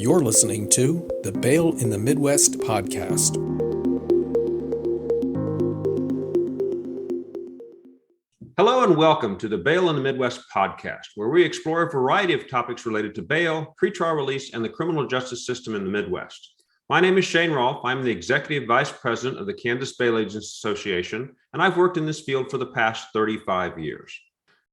You're listening to the Bail in the Midwest podcast. Hello and welcome to the Bail in the Midwest podcast, where we explore a variety of topics related to bail, pretrial release, and the criminal justice system in the Midwest. My name is Shane Rolf. I'm the Executive Vice President of the Kansas Bail Agents Association, and I've worked in this field for the past 35 years.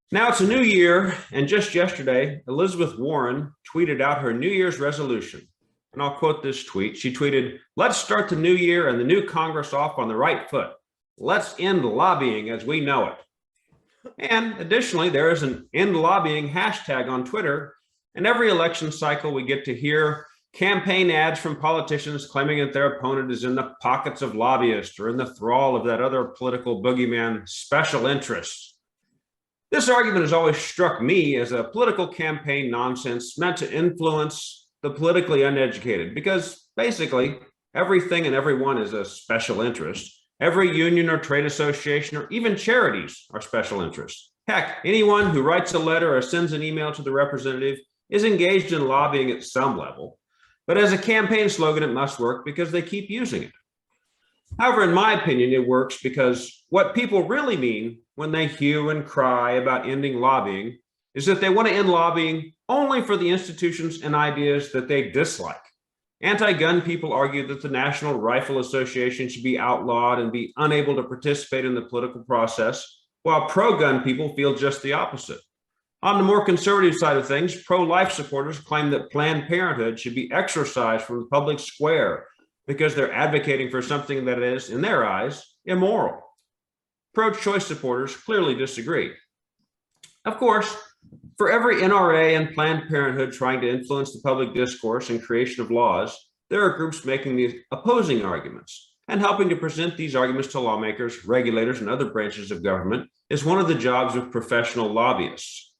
Now it's a new year, and just yesterday, Elizabeth Warren tweeted out her New Year's resolution. And I'll quote this tweet. She tweeted, "Let's start the new year and the new Congress off on the right foot. Let's end lobbying as we know it." And additionally, there is an end lobbying hashtag on Twitter, and every election cycle we get to hear campaign ads from politicians claiming that their opponent is in the pockets of lobbyists or in the thrall of that other political boogeyman, special interests. This argument has always struck me as a political campaign nonsense meant to influence the politically uneducated, because basically everything and everyone is a special interest. Every union or trade association or even charities are special interests. Heck, anyone who writes a letter or sends an email to the representative is engaged in lobbying at some level. But as a campaign slogan, it must work because they keep using it. However, in my opinion, it works because what people really mean when they hue and cry about ending lobbying is that they want to end lobbying only for the institutions and ideas that they dislike. Anti-gun people argue that the National Rifle Association should be outlawed and be unable to participate in the political process, while pro-gun people feel just the opposite. On the more conservative side of things, pro-life supporters claim that Planned Parenthood should be exorcised from the public square because they're advocating for something that is, in their eyes, immoral. Pro-choice supporters clearly disagree. Of course, for every NRA and Planned Parenthood trying to influence the public discourse and creation of laws, there are groups making these opposing arguments, and helping to present these arguments to lawmakers, regulators, and other branches of government is one of the jobs of professional lobbyists.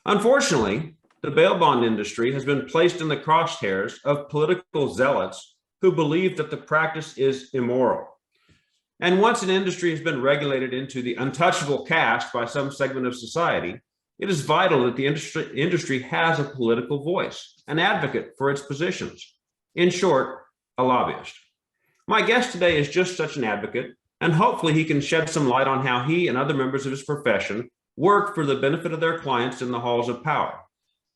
Unfortunately, the bail bond industry has been placed in the crosshairs of political zealots who believe that the practice is immoral. And once an industry has been regulated into the untouchable caste by some segment of society, it is vital that the industry has a political voice, an advocate for its positions. In short, a lobbyist. My guest today is just such an advocate, and hopefully he can shed some light on how he and other members of his profession work for the benefit of their clients in the halls of power.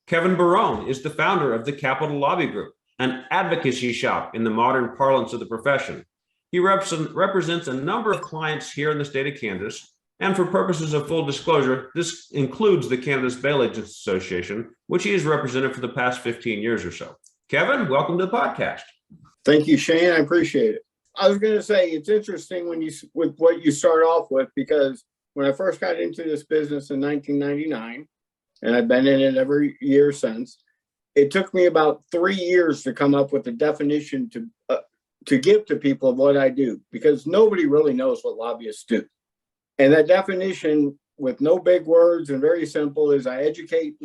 Kevin Barone is the founder of the Capital Lobby Group, an advocacy shop in the modern parlance of the profession. He represents a number of clients here in the state of Kansas, and for purposes of full disclosure, this includes the Kansas Bail Agents Association, which he has represented for the past 15 years or so. Kevin, welcome to the podcast. Thank you, Shane. I appreciate it. I was going to say, it's interesting with what you start off with, because when I first got into this business in 1999, and I've been in it every year since, it took me about 3 years to come up with a definition to give to people of what I do, because nobody really knows what lobbyists do. And that definition, with no big words and very simple, is I educate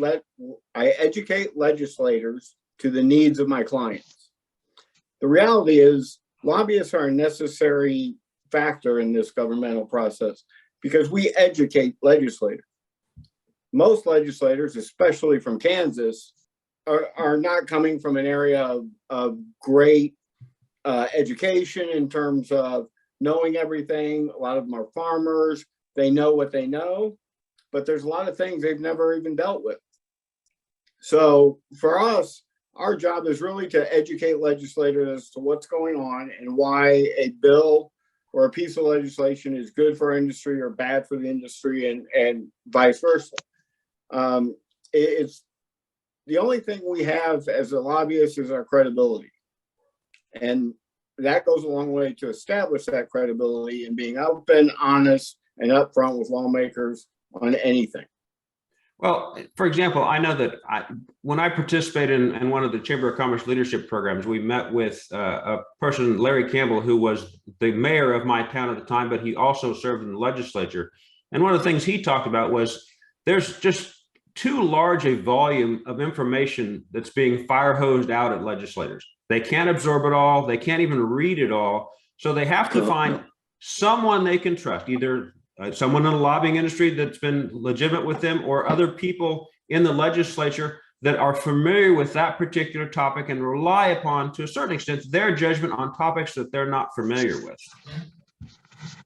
legislators to the needs of my clients. The reality is lobbyists are a necessary factor in this governmental process because we educate legislators. Most legislators, especially from Kansas, are not coming from an area of great education in terms of knowing everything. A lot of them are farmers. They know what they know, but there's a lot of things they've never even dealt with. So for us, our job is really to educate legislators as to what's going on and why a bill or a piece of legislation is good for industry or bad for the industry, and vice versa. It's the only thing we have as a lobbyist is our credibility. And that goes a long way to establish that credibility and being open, honest, and upfront with lawmakers on anything. Well, for example, I know that when I participated in one of the Chamber of Commerce leadership programs, we met with a person, Larry Campbell, who was the mayor of my town at the time, but he also served in the legislature. And one of the things he talked about was there's just too large a volume of information that's being fire hosed out at legislators. They can't absorb it all. They can't even read it all. So they have to find someone they can trust, either someone in the lobbying industry that's been legitimate with them, or other people in the legislature that are familiar with that particular topic and rely upon, to a certain extent, their judgment on topics that they're not familiar with.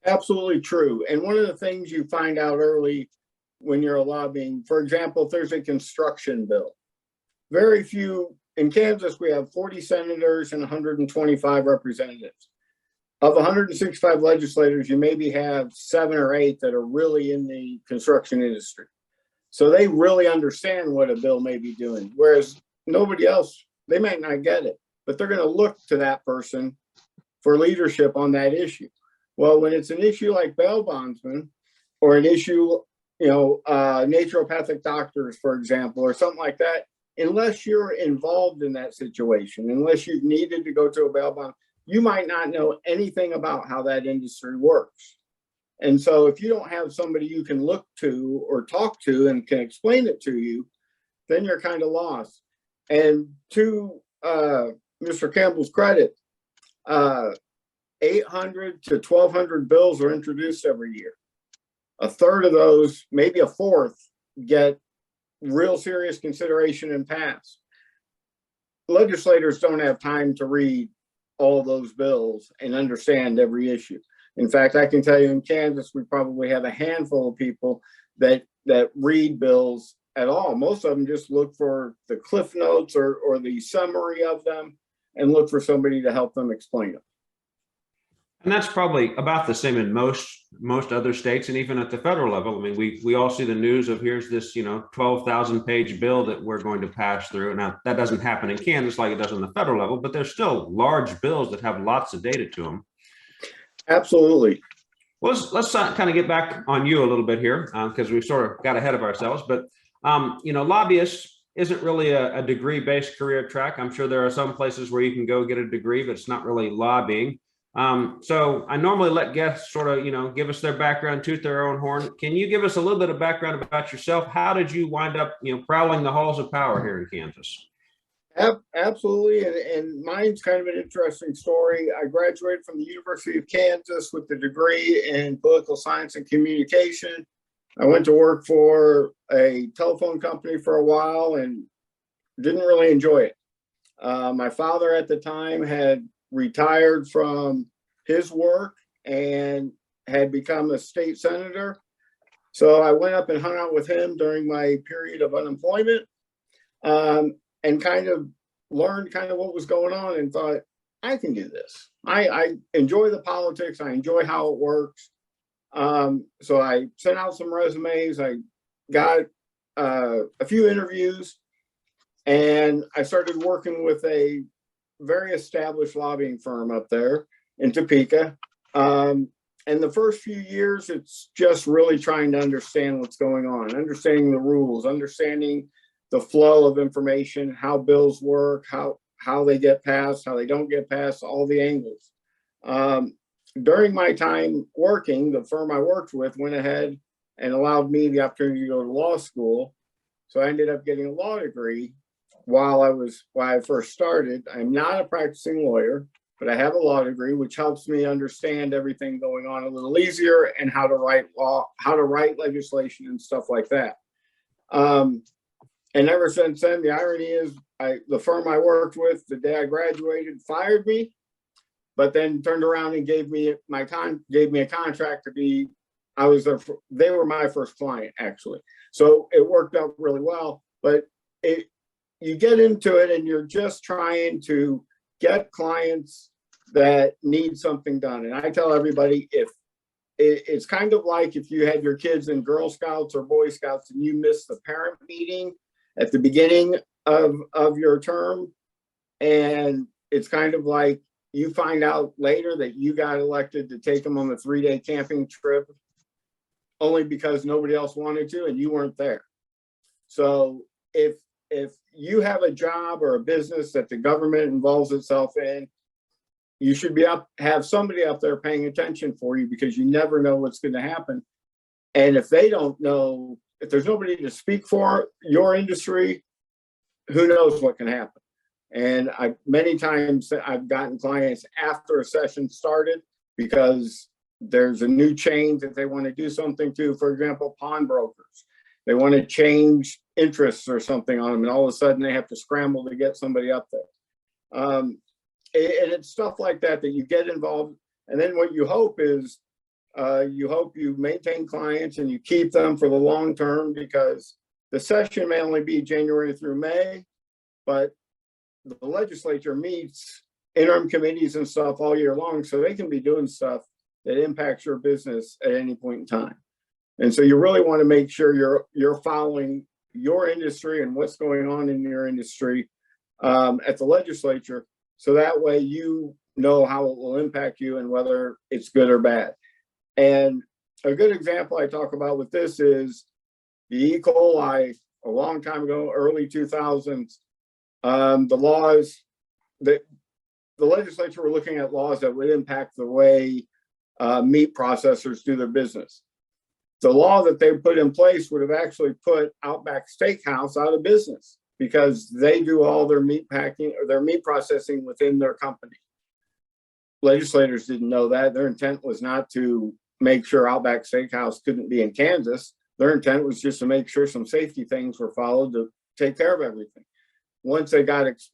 Absolutely true. And one of the things you find out early when you're lobbying, for example, if there's a construction bill, very few, in Kansas, we have 40 senators and 125 representatives. Of 165 legislators, you maybe have 7 or 8 that are really in the construction industry. So they really understand what a bill may be doing, whereas nobody else, they might not get it, but they're going to look to that person for leadership on that issue. Well, when it's an issue like bail bondsmen, or an issue, naturopathic doctors, for example, or something like that, unless you're involved in that situation, unless you've needed to go to a bail bond, you might not know anything about how that industry works. And so if you don't have somebody you can look to or talk to and can explain it to you, then you're kind of lost. And to Mr. Campbell's credit, 800 to 1,200 bills are introduced every year. A third of those, maybe a fourth, get real serious consideration and pass. Legislators don't have time to read all those bills and understand every issue. In fact, I can tell you in Kansas, we probably have a handful of people that read bills at all. Most of them just look for the cliff notes or the summary of them and look for somebody to help them explain it. And that's probably about the same in most other states, and even at the federal level. I mean, we all see the news of here's this 12,000-page bill that we're going to pass through. Now that doesn't happen in Kansas like it does on the federal level, but there's still large bills that have lots of data to them. Absolutely. Well, let's kind of get back on you a little bit here because we sort of got ahead of ourselves. But lobbyists isn't really a degree-based career track. I'm sure there are some places where you can go get a degree, but it's not really lobbying. So I normally let guests sort of, give us their background, toot their own horn. Can you give us a little bit of background about yourself? How did you wind up, prowling the halls of power here in Kansas? Absolutely. And mine's kind of an interesting story. I graduated from the University of Kansas with a degree in political science and communication. I went to work for a telephone company for a while and didn't really enjoy it. My father at the time had retired from his work and had become a state senator. So I went up and hung out with him during my period of unemployment and kind of learned kind of what was going on and thought, I can do this. I enjoy the politics. I enjoy how it works. So I sent out some resumes. I got a few interviews and I started working with a very established lobbying firm up there in Topeka. And the first few years, it's just really trying to understand what's going on, understanding the rules, understanding the flow of information, how bills work, how they get passed, how they don't get passed, all the angles. During my time working, the firm I worked with went ahead and allowed me the opportunity to go to law school. So I ended up getting a law degree while I first started. I'm not a practicing lawyer, but I have a law degree, which helps me understand everything going on a little easier and how to write law, how to write legislation and stuff like that. And ever since then, the irony is the firm I worked with the day I graduated fired me, but then turned around and gave me a contract to be, they were my first client actually. So it worked out really well, but you get into it and you're just trying to get clients that need something done. And I tell everybody, it's kind of like if you had your kids in Girl Scouts or Boy Scouts and you missed the parent meeting at the beginning of your term. And it's kind of like you find out later that you got elected to take them on a 3-day camping trip only because nobody else wanted to and you weren't there. So if you have a job or a business that the government involves itself in, you should have somebody up there paying attention for you because you never know what's going to happen. And if they don't know, if there's nobody to speak for your industry, who knows what can happen. And many times I've gotten clients after a session started because there's a new change that they want to do something to. For example, pawnbrokers. They want to change interests or something on them, and all of a sudden they have to scramble to get somebody up there. And it's stuff like that that you get involved. And then what you hope is you maintain clients and you keep them for the long term, because the session may only be January through May, but the legislature meets interim committees and stuff all year long, so they can be doing stuff that impacts your business at any point in time. And so you really want to make sure you're following your industry and what's going on in your industry at the legislature, so that way you know how it will impact you and whether it's good or bad. And a good example I talk about with this is the E. coli a long time ago, early 2000s. The laws that the legislature were looking at laws that would impact the way meat processors do their business. The law that they put in place would have actually put Outback Steakhouse out of business, because they do all their meat packing or their meat processing within their company. Legislators didn't know that. Their intent was not to make sure Outback Steakhouse couldn't be in Kansas. Their intent was just to make sure some safety things were followed to take care of everything. Once the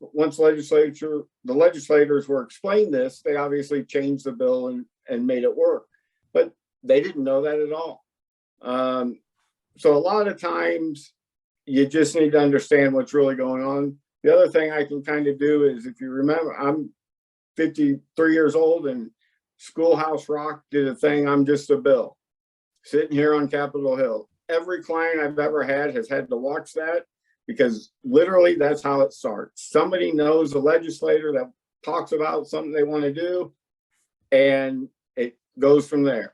legislators were explained this, they obviously changed the bill and made it work. But they didn't know that at all. So a lot of times you just need to understand what's really going on. The other thing I can kind of do is, if you remember, I'm 53 years old, and Schoolhouse Rock did a thing, I'm just a bill, sitting here on Capitol Hill. Every client I've ever had has had to watch that, because literally that's how it starts. Somebody knows a legislator that talks about something they want to do, and it goes from there.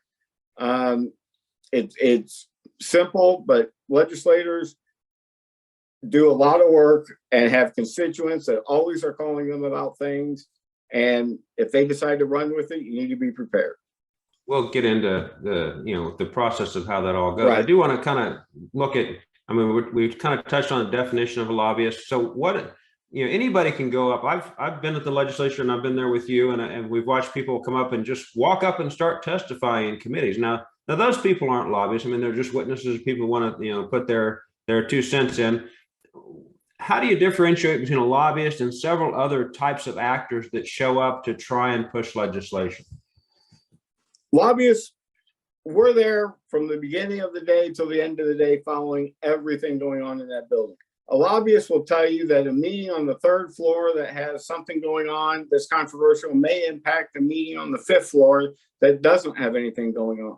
It's simple, but legislators do a lot of work and have constituents that always are calling them about things. And if they decide to run with it, you need to be prepared. We'll get into the process of how that all goes. Right. I do want to kind of look at, I mean, we've kind of touched on the definition of a lobbyist. So what, anybody can go up. I've been at the legislature, and I've been there with you, and we've watched people come up and just walk up and start testifying in committees. Now those people aren't lobbyists. I mean, they're just witnesses. People want to, put their 2 cents in. How do you differentiate between a lobbyist and several other types of actors that show up to try and push legislation? Lobbyists, we're there from the beginning of the day till the end of the day, following everything going on in that building. A lobbyist will tell you that a meeting on the 3rd floor that has something going on that's controversial may impact a meeting on the 5th floor that doesn't have anything going on.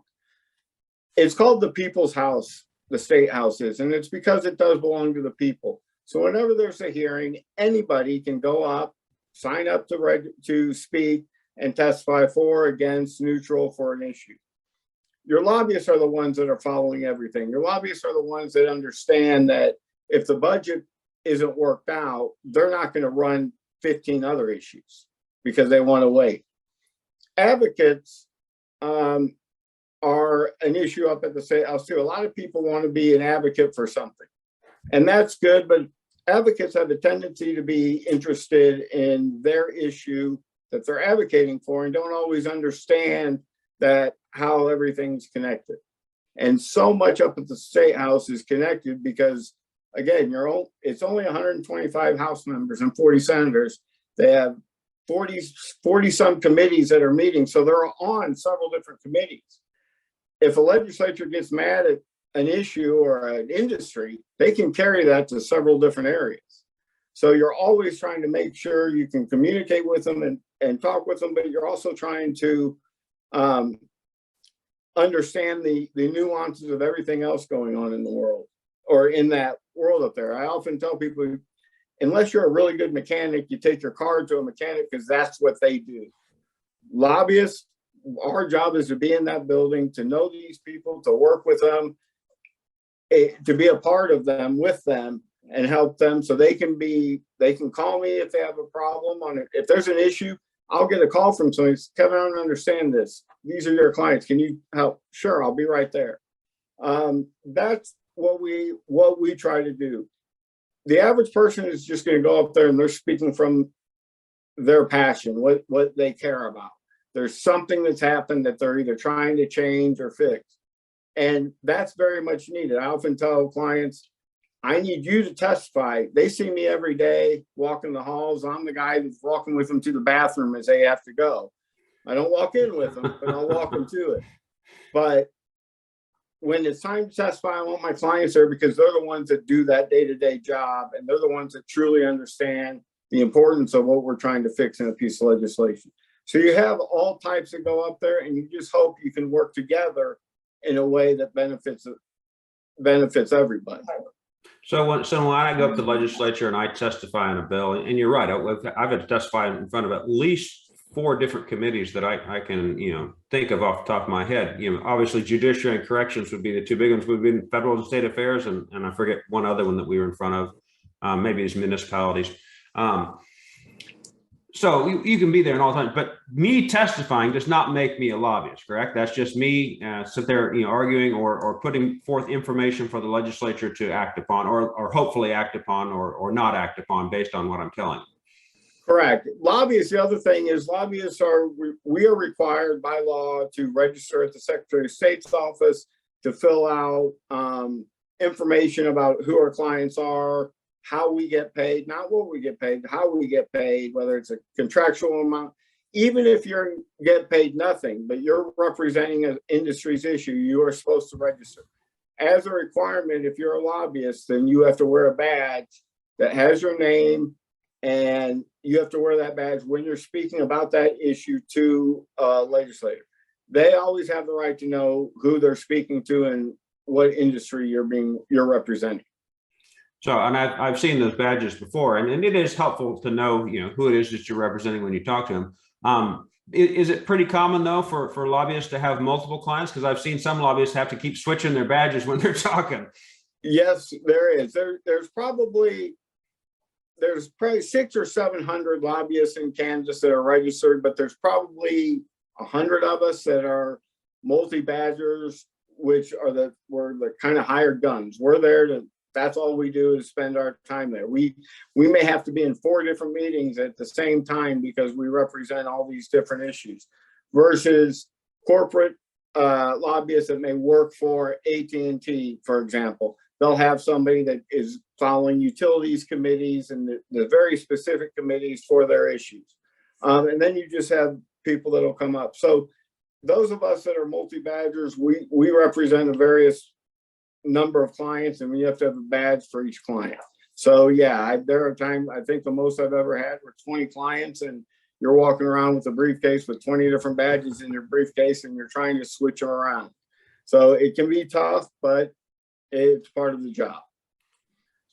It's called the People's House, the State House is, and it's because it does belong to the people. So whenever there's a hearing, anybody can go up, sign up to speak, and testify for, against, neutral for an issue. Your lobbyists are the ones that are following everything. Your lobbyists are the ones that understand that if the budget isn't worked out, they're not going to run 15 other issues because they want to wait. Advocates are an issue up at the State House too. A lot of people want to be an advocate for something, and that's good, but advocates have a tendency to be interested in their issue that they're advocating for, and don't always understand that how everything's connected. And so much up at the State House is connected because, again, it's only 125 House members and 40 senators. They have 40 some committees that are meeting, so they're on several different committees. If a legislature gets mad at an issue or an industry, they can carry that to several different areas. So you're always trying to make sure you can communicate with them and talk with them, but you're also trying to understand the nuances of everything else going on in the world, or in that world up there. I often tell people, unless you're a really good mechanic, you take your car to a mechanic because that's what they do. Lobbyists, our job is to be in that building, to know these people, to work with them, to be a part of them, with them, and help them so they can call me if they have a problem on it. If there's an issue, I'll get a call from somebody. Kevin, I don't understand this. These are your clients. Can you help? Sure, I'll be right there. That's what we try to do. The average person is just going to go up there and they're speaking from their passion, what they care about. There's something that's happened that they're either trying to change or fix. And that's very much needed. I often tell clients, I need you to testify. They see me every day walking the halls. I'm the guy that's walking with them to the bathroom as they have to go. I don't walk in with them, but I'll walk them to it. But when it's time to testify, I want my clients there because they're the ones that do that day-to-day job, and they're the ones that truly understand the importance of what we're trying to fix in a piece of legislation. So you have all types that go up there, and you just hope you can work together in a way that benefits everybody. So when I go up to the legislature and I testify on a bill, and you're right, I've had to testify in front of at least 4 different committees that I can think of off the top of my head. Obviously judiciary and corrections would be the 2 big ones. We've been federal and state affairs, and I forget one other one that we were in front of. Maybe it's municipalities. So you can be there and all the time, but me testifying does not make me a lobbyist, correct? That's just me sit there, arguing or putting forth information for the legislature to act upon, or hopefully act upon, or not act upon based on what I'm telling. Correct. Lobbyists, the other thing is lobbyists we are required by law to register at the Secretary of State's office, to fill out information about who our clients are, how we get paid, not what we get paid, how we get paid, whether it's a contractual amount. Even if you get paid nothing, but you're representing an industry's issue, you are supposed to register. As a requirement, if you're a lobbyist, then you have to wear a badge that has your name, and you have to wear that badge when you're speaking about that issue to a legislator. They always have the right to know who they're speaking to and what industry you're representing. So, and I've seen those badges before, and it is helpful to know, who it is that you're representing when you talk to them. Is it pretty common though for lobbyists to have multiple clients? Because I've seen some lobbyists have to keep switching their badges when they're talking. Yes, there is. There's probably 600 or 700 lobbyists in Kansas that are registered, but there's probably 100 of us that are multi-badgers, which are we're the kind of hired guns. We're there that's all we do is spend our time there. We may have to be in 4 different meetings at the same time because we represent all these different issues, versus corporate lobbyists that may work for AT&T, for example. They'll have somebody that is following utilities committees and the very specific committees for their issues. And then you just have people that'll come up. So those of us that are multi-badgers, we represent a various number of clients, and we have to have a badge for each client. So yeah, there are times, I think the most I've ever had were 20 clients, and you're walking around with a briefcase with 20 different badges in your briefcase, and you're trying to switch them around. So it can be tough, but it's part of the job.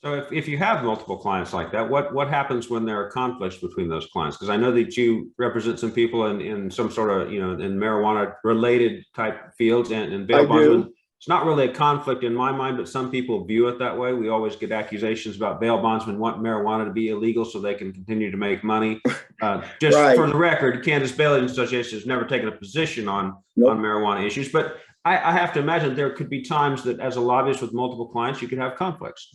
So if you have multiple clients like that, what happens when there are conflicts between those clients? Because I know that you represent some people in some sort of, in marijuana related type fields and bail bondsmen. It's not really a conflict in my mind, but some people view it that way. We always get accusations about bail bondsmen want marijuana to be illegal so they can continue to make money. Just right. For the record, Kansas Bail Association has never taken a position on marijuana issues, but I have to imagine there could be times that as a lobbyist with multiple clients, you could have conflicts.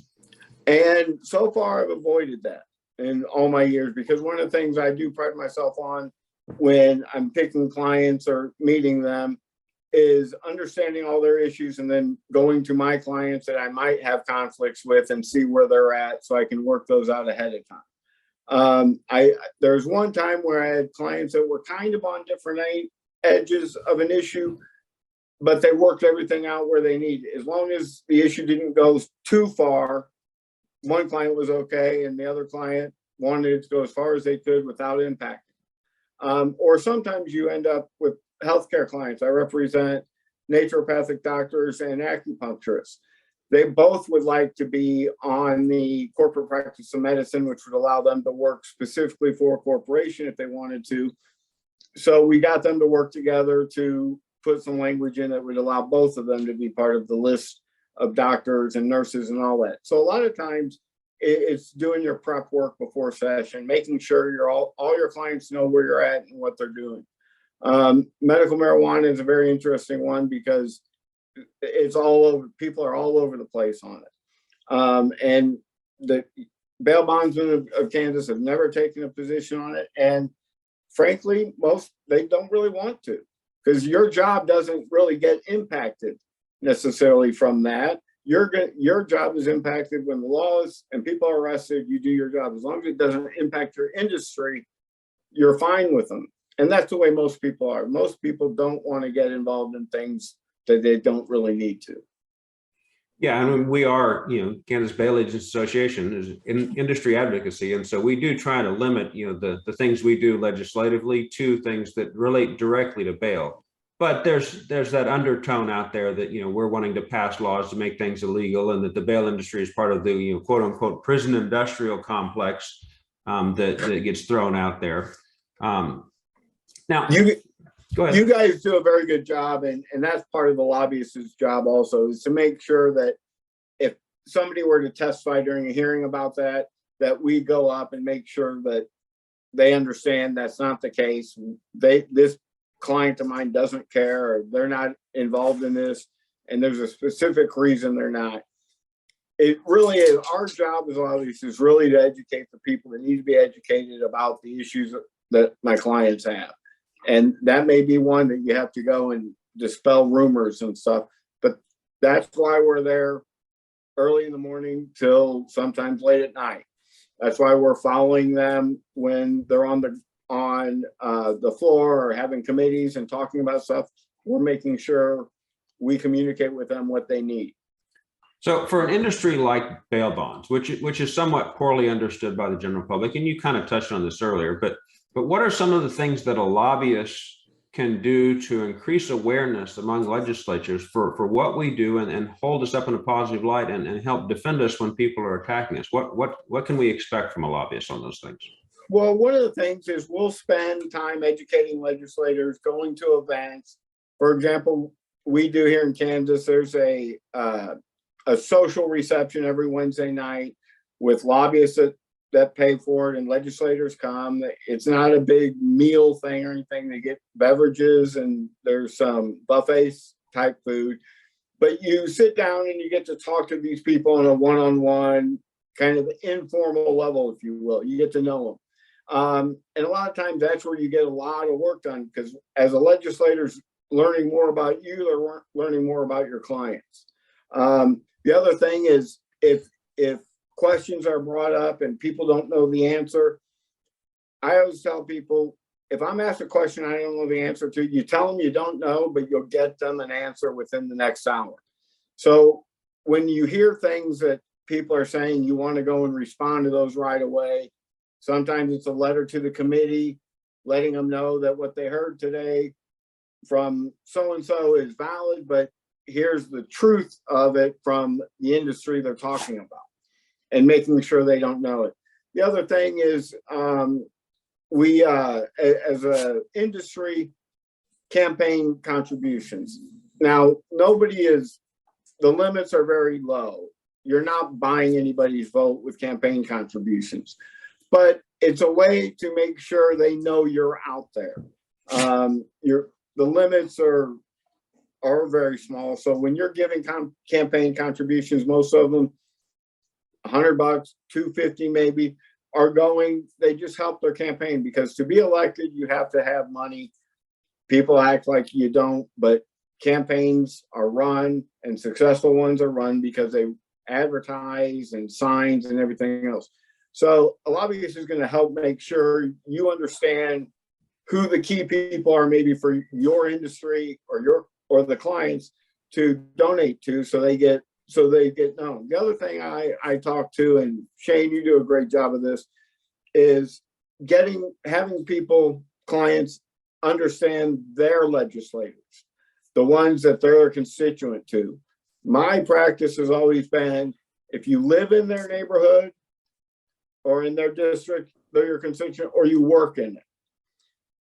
And so far I've avoided that in all my years, because one of the things I do pride myself on when I'm picking clients or meeting them is understanding all their issues and then going to my clients that I might have conflicts with and see where they're at so I can work those out ahead of time. There's one time where I had clients that were kind of on different edges of an issue, but they worked everything out where they needed. As long as the issue didn't go too far, one client was okay and the other client wanted it to go as far as they could without impacting. Or sometimes you end up with healthcare clients. I represent naturopathic doctors and acupuncturists. They both would like to be on the corporate practice of medicine, which would allow them to work specifically for a corporation if they wanted to. So we got them to work together to put some language in that would allow both of them to be part of the list of doctors and nurses and all that. So a lot of times it's doing your prep work before session, making sure all your clients know where you're at and what they're doing. Medical marijuana is a very interesting one because it's all over. People are all over the place on it. And the bail bondsmen of Kansas have never taken a position on it. And frankly, they don't really want to, because your job doesn't really get impacted necessarily from that. your job is impacted when the laws and people are arrested. You do your job. As long as it doesn't impact your industry, you're fine with them. And that's the way most people are. Most people don't want to get involved in things that they don't really need to. Yeah, and we are, Kansas Bail Agents Association is in industry advocacy, and so we do try to limit, the things we do legislatively to things that relate directly to bail. But there's that undertone out there that we're wanting to pass laws to make things illegal, and that the bail industry is part of the quote unquote prison industrial complex that gets thrown out there. Now, go ahead. You guys do a very good job, and that's part of the lobbyist's job also, is to make sure that if somebody were to testify during a hearing about that we go up and make sure that they understand that's not the case. This client of mine doesn't care, or they're not involved in this, and there's a specific reason they're not. It really is our job as lobbyists is really to educate the people that need to be educated about the issues that my clients have. And that may be one that you have to go and dispel rumors and stuff, but that's why we're there early in the morning till sometimes late at night. That's why we're following them when they're on the floor or having committees and talking about stuff. We're making sure we communicate with them what they need. So for an industry like bail bonds, which is somewhat poorly understood by the general public, and you kind of touched on this earlier, but what are some of the things that a lobbyist can do to increase awareness among legislatures for what we do and hold us up in a positive light and help defend us when people are attacking us? What can we expect from a lobbyist on those things? Well, one of the things is we'll spend time educating legislators, going to events. For example, we do here in Kansas, there's a social reception every Wednesday night with lobbyists that pay for it, and legislators come. It's not a big meal thing or anything. They get beverages and there's some buffet type food, but you sit down and you get to talk to these people on a one-on-one kind of informal level, if you will. You get to know them. And a lot of times that's where you get a lot of work done, because as a legislator's learning more about you, they're learning more about your clients. The other thing is if questions are brought up and people don't know the answer, I always tell people, if I'm asked a question I don't know the answer to, you tell them you don't know, but you'll get them an answer within the next hour. So when you hear things that people are saying, you want to go and respond to those right away. Sometimes it's a letter to the committee, letting them know that what they heard today from so-and-so is valid, but here's the truth of it from the industry they're talking about, and making sure they don't know it. The other thing is we, as an industry, campaign contributions. Now, the limits are very low. You're not buying anybody's vote with campaign contributions, but it's a way to make sure they know you're out there. The limits are very small. So when you're giving campaign contributions, most of them, $100, $250 maybe, are going, they just help their campaign, because to be elected, you have to have money. People act like you don't, but campaigns are run, and successful ones are run because they advertise and signs and everything else. So a lobbyist is going to help make sure you understand who the key people are, maybe for your industry or the clients to donate to, so they get known. The other thing I talk to, and Shane, you do a great job of this, is having clients understand their legislators, the ones that they're constituent to. My practice has always been, if you live in their neighborhood or in their district, they're your constituent, or you work in it.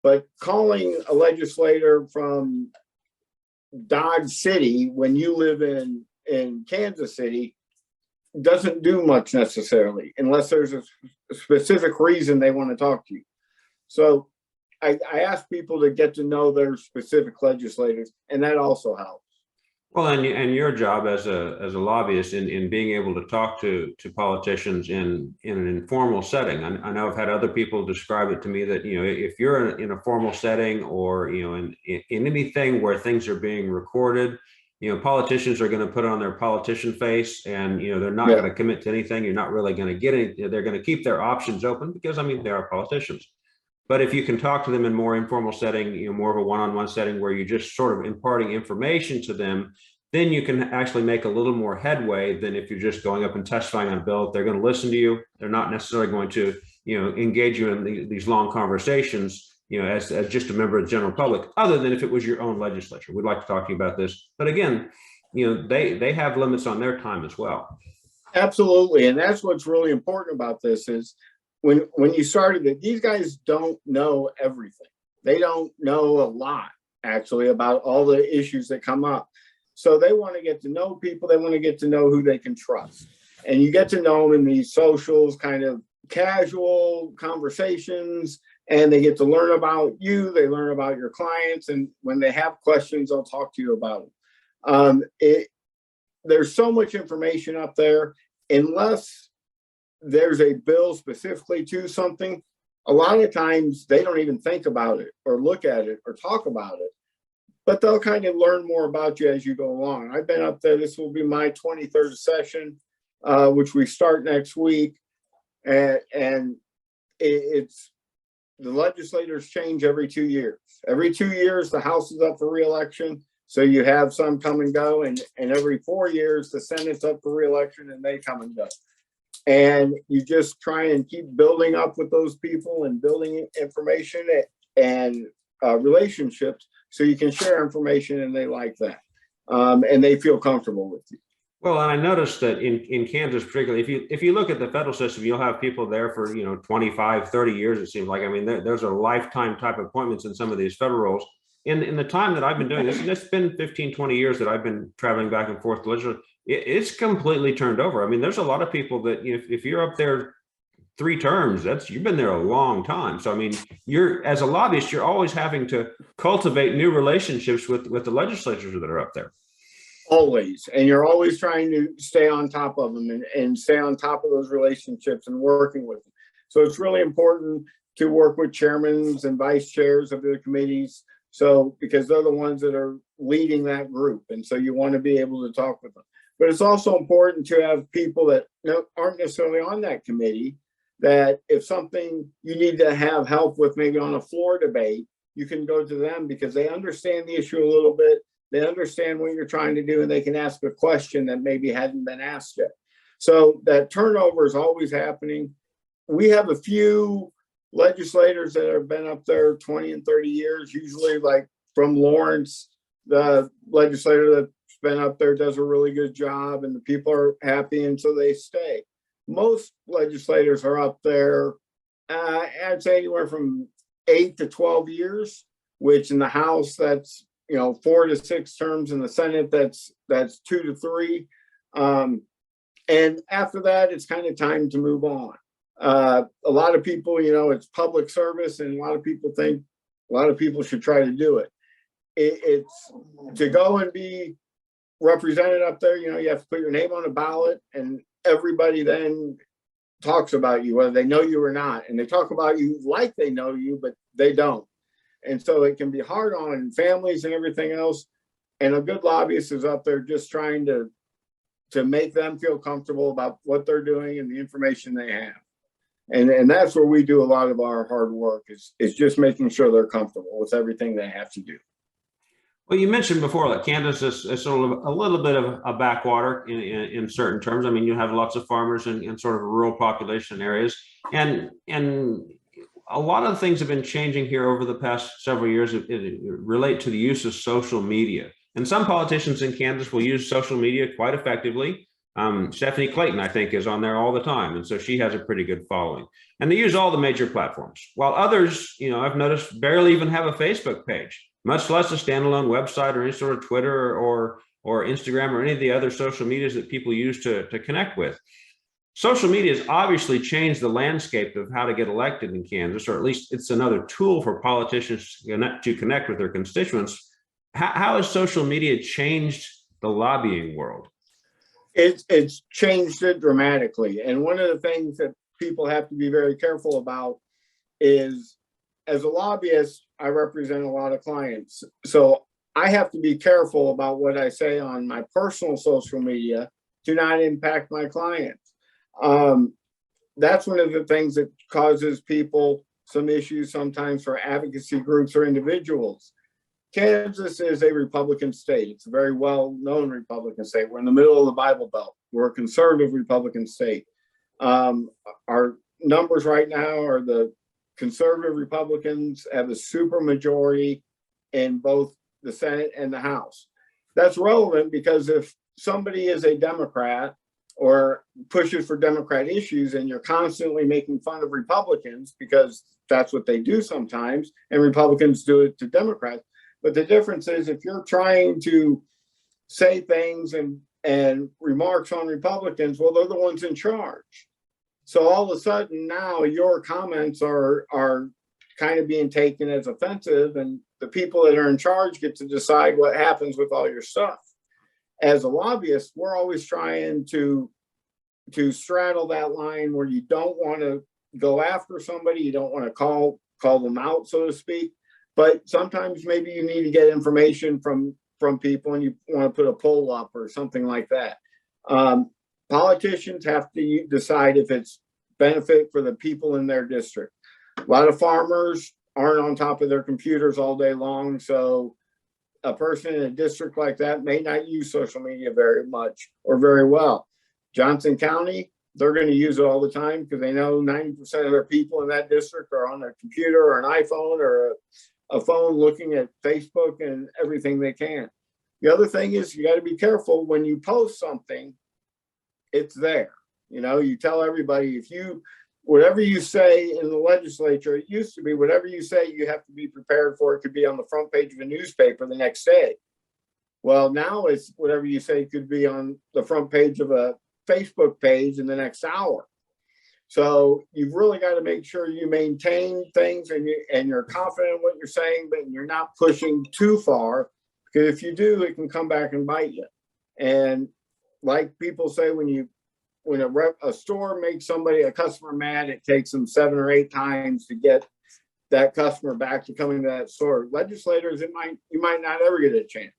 But calling a legislator from Dodge City when you live in Kansas City doesn't do much necessarily, unless there's a specific reason they want to talk to you. So I ask people to get to know their specific legislators, and that also helps. Well, and your job as a lobbyist in being able to talk to politicians in an informal setting. I know I've had other people describe it to me that, if you're in a formal setting, or, in anything where things are being recorded, Politicians are going to put on their politician face, and they're not Yeah. going to commit to anything. You're not really going to get it. They're going to keep their options open because they are politicians. But if you can talk to them in more informal setting, more of a one-on-one setting where you're just sort of imparting information to them, then you can actually make a little more headway than if you're just going up and testifying on a bill. They're going to listen to you. They're not necessarily going to, engage you in these long conversations, as just a member of the general public, other than if it was your own legislature. We'd like to talk to you about this. But again, they have limits on their time as well. Absolutely. And that's what's really important about this is when you started it, these guys don't know everything. They don't know a lot, actually, about all the issues that come up. So they want to get to know people. They want to get to know who they can trust. And you get to know them in these socials, kind of casual conversations, and they get to learn about you. They learn about your clients. And when they have questions, they'll talk to you about them. There's so much information up there. Unless there's a bill specifically to something, a lot of times they don't even think about it or look at it or talk about it, but they'll kind of learn more about you as you go along. I've been up there. This will be my 23rd session, which we start next week. And it's the legislators change every 2 years. Every 2 years, the House is up for re-election. So you have some come and go, and every 4 years, the Senate's up for re-election and they come and go. And you just try and keep building up with those people and building information and relationships so you can share information and they like that. And they feel comfortable with you. Well, and I noticed that in Kansas, particularly, if you look at the federal system, you'll have people there for 25, 30 years. It seems like. I mean, those are lifetime type appointments in some of these federal roles. In the time that I've been doing this, and it's been 15, 20 years that I've been traveling back and forth to legislature, it's completely turned over. I mean, there's a lot of people that if you're up there 3 terms, you've been there a long time. So I mean, as a lobbyist, you're always having to cultivate new relationships with the legislatures that are up there. Always. And you're always trying to stay on top of them and stay on top of those relationships and working with them. So it's really important to work with chairmen and vice chairs of the committees. So because they're the ones that are leading that group. And so you want to be able to talk with them. But it's also important to have people that aren't necessarily on that committee, that if something you need to have help with, maybe on a floor debate, you can go to them because they understand the issue a little bit. They understand what you're trying to do, and they can ask a question that maybe hadn't been asked yet. So that turnover is always happening. We have a few legislators that have been up there 20 and 30 years, usually like from Lawrence, the legislator that's been up there does a really good job and the people are happy, and so they stay. Most legislators are up there, I'd say anywhere from 8 to 12 years, which in the House, that's 4 to 6 terms. In the Senate, that's 2 to 3. And after that, it's kind of time to move on. A lot of people, it's public service, and a lot of people think a lot of people should try to do it. It's to go and be represented up there, you have to put your name on a ballot, and everybody then talks about you, whether they know you or not. And they talk about you like they know you, but they don't. And so it can be hard on families and everything else. And a good lobbyist is up there just trying to make them feel comfortable about what they're doing and the information they have. And that's where we do a lot of our hard work is just making sure they're comfortable with everything they have to do. Well, you mentioned before that Kansas is sort of a little bit of a backwater in certain terms. I mean, you have lots of farmers in sort of rural population areas, and a lot of things have been changing here over the past several years. It relate to the use of social media, and some politicians in Kansas will use social media quite effectively. Stephanie Clayton, I think, is on there all the time, and so she has a pretty good following. And they use all the major platforms, while others, I've noticed, barely even have a Facebook page, much less a standalone website or any sort of Twitter or Instagram or any of the other social medias that people use to connect with. Social media has obviously changed the landscape of how to get elected in Kansas, or at least it's another tool for politicians to connect with their constituents. How has social media changed the lobbying world? It's changed it dramatically. And one of the things that people have to be very careful about is, as a lobbyist, I represent a lot of clients. So I have to be careful about what I say on my personal social media to not impact my clients. That's one of the things that causes people some issues sometimes for advocacy groups or individuals. Kansas is a Republican state. It's a very well-known Republican state. We're in the middle of the Bible Belt. We're a conservative Republican state. Our numbers right now are the conservative Republicans have a super majority in both the Senate and the House. That's relevant because if somebody is a Democrat or pushes for Democrat issues and you're constantly making fun of Republicans, because that's what they do sometimes, and Republicans do it to Democrats. But the difference is if you're trying to say things and remarks on Republicans, well, they're the ones in charge. So all of a sudden now your comments are kind of being taken as offensive, and the people that are in charge get to decide what happens with all your stuff. As a lobbyist, we're always trying to straddle that line where you don't want to go after somebody, you don't want to call them out, so to speak. But sometimes maybe you need to get information from people and you want to put a poll up or something like that. Politicians have to decide if it's benefit for the people in their district. A lot of farmers aren't on top of their computers all day long, so a person in a district like that may not use social media very much or very well. Johnson County, they're going to use it all the time because they know 90% of their people in that district are on a computer or an iPhone or a phone looking at Facebook and everything they can. The other thing is you got to be careful when you post something, it's there. You know, you tell everybody whatever you say in the legislature, it used to be whatever you say, you have to be prepared for. It could be on the front page of a newspaper the next day. Well, now it's whatever you say could be on the front page of a Facebook page in the next hour. So you've really got to make sure you maintain things and you're confident in what you're saying, but you're not pushing too far, because if you do, it can come back and bite you. And like people say, when a store makes a customer mad, it takes them 7 or 8 times to get that customer back to coming to that store. Legislators, you might not ever get a chance.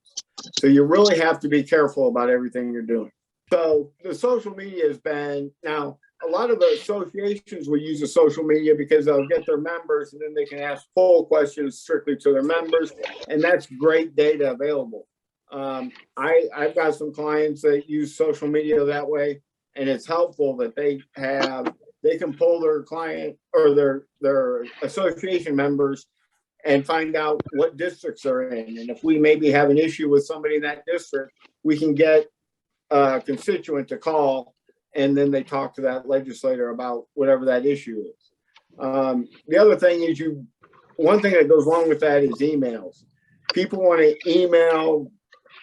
So you really have to be careful about everything you're doing. So the social media has been, now a lot of the associations will use the social media because they'll get their members and then they can ask poll questions strictly to their members. And that's great data available. I've got some clients that use social media that way, and it's helpful that they can pull their client or their association members and find out what districts they're in. And if we maybe have an issue with somebody in that district, we can get a constituent to call, and then they talk to that legislator about whatever that issue is. The other thing is one thing that goes wrong with that is emails. People want to email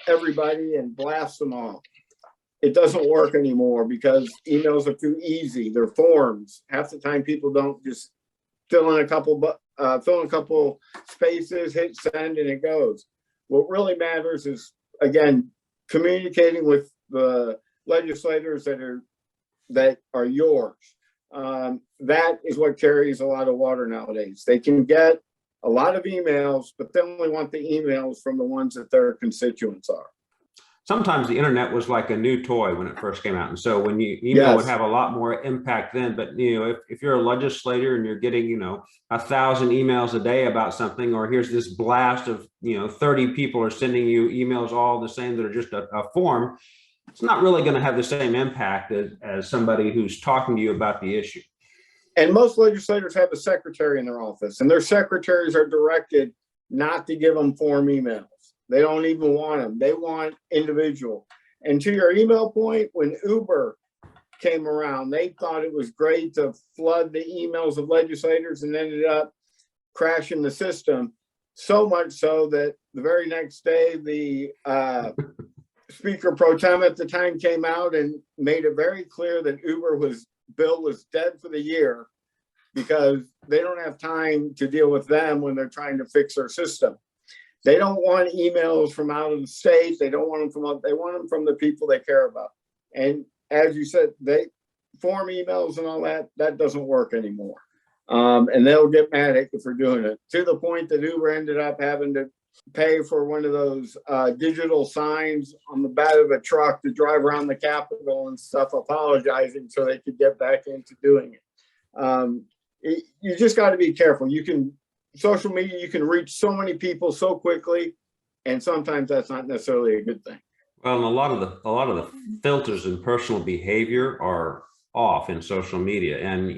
everybody and blast them off. It doesn't work anymore because emails are too easy. They're forms. Half the time people don't just fill in a couple spaces, hit send, and it goes. What really matters is, again, communicating with the legislators that are yours. That is what carries a lot of water nowadays. They can get a lot of emails, but they only want the emails from the ones that their constituents are. Sometimes the internet was like a new toy when it first came out. And so when email would have a lot more impact then, but if you're a legislator and you're getting, 1,000 emails a day about something, or here's this blast of, 30 people are sending you emails all the same that are just a form, it's not really going to have the same impact as somebody who's talking to you about the issue. And most legislators have a secretary in their office, and their secretaries are directed not to give them form emails. They don't even want them. They want individual. And to your email point, when Uber came around, they thought it was great to flood the emails of legislators and ended up crashing the system. So much so that the very next day, the Speaker Pro Tem at the time came out and made it very clear that Bill was dead for the year because they don't have time to deal with them when they're trying to fix their system. They don't want emails from out of the state. They don't want them they want them from the people they care about. And as you said, they form emails and all that doesn't work anymore. And they'll get mad if we're doing it, to the point that Uber ended up having to pay for one of those digital signs on the back of a truck to drive around the Capitol and stuff, apologizing so they could get back into doing it. You just got to be careful. Social media, you can reach so many people so quickly, and sometimes that's not necessarily a good thing. Well, and a lot of the filters and personal behavior are off in social media, and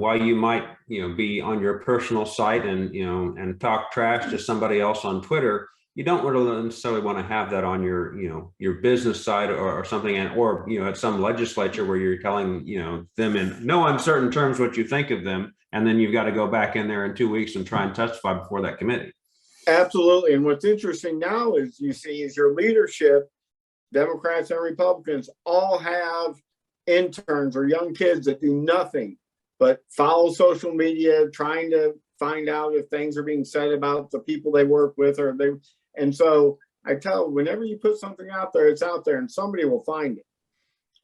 while you might be on your personal site and talk trash to somebody else on Twitter, you don't really necessarily want to have that on your business side or something, or at some legislature where you're telling them in no uncertain terms what you think of them, and then you've got to go back in there in 2 weeks and try and testify before that committee. Absolutely. And what's interesting now is your leadership, Democrats and Republicans, all have interns or young kids that do nothing but follow social media, trying to find out if things are being said about the people they work with, and so I tell them, whenever you put something out there, it's out there and somebody will find it.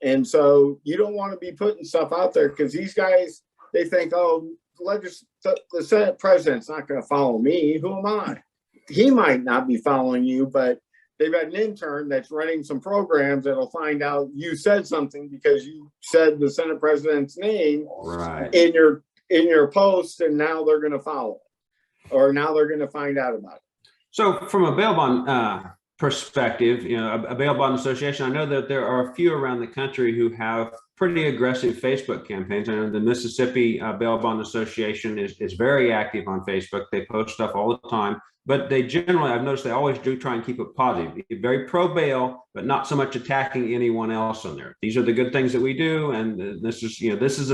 And so you don't want to be putting stuff out there because these guys, they think, oh, the Senate president's not going to follow me. Who am I? He might not be following you, but they've got an intern that's running some programs that'll find out you said something because you said the Senate president's name right in your post, and now they're going to follow it, or now they're going to find out about it. So from a bail bond perspective, a bail bond association, I know that there are a few around the country who have pretty aggressive Facebook campaigns. I know the Mississippi Bail Bond Association is very active on Facebook. They post stuff all the time, but they generally, I've noticed they always do try and keep it positive, very pro bail, but not so much attacking anyone else on there. These are the good things that we do, and this is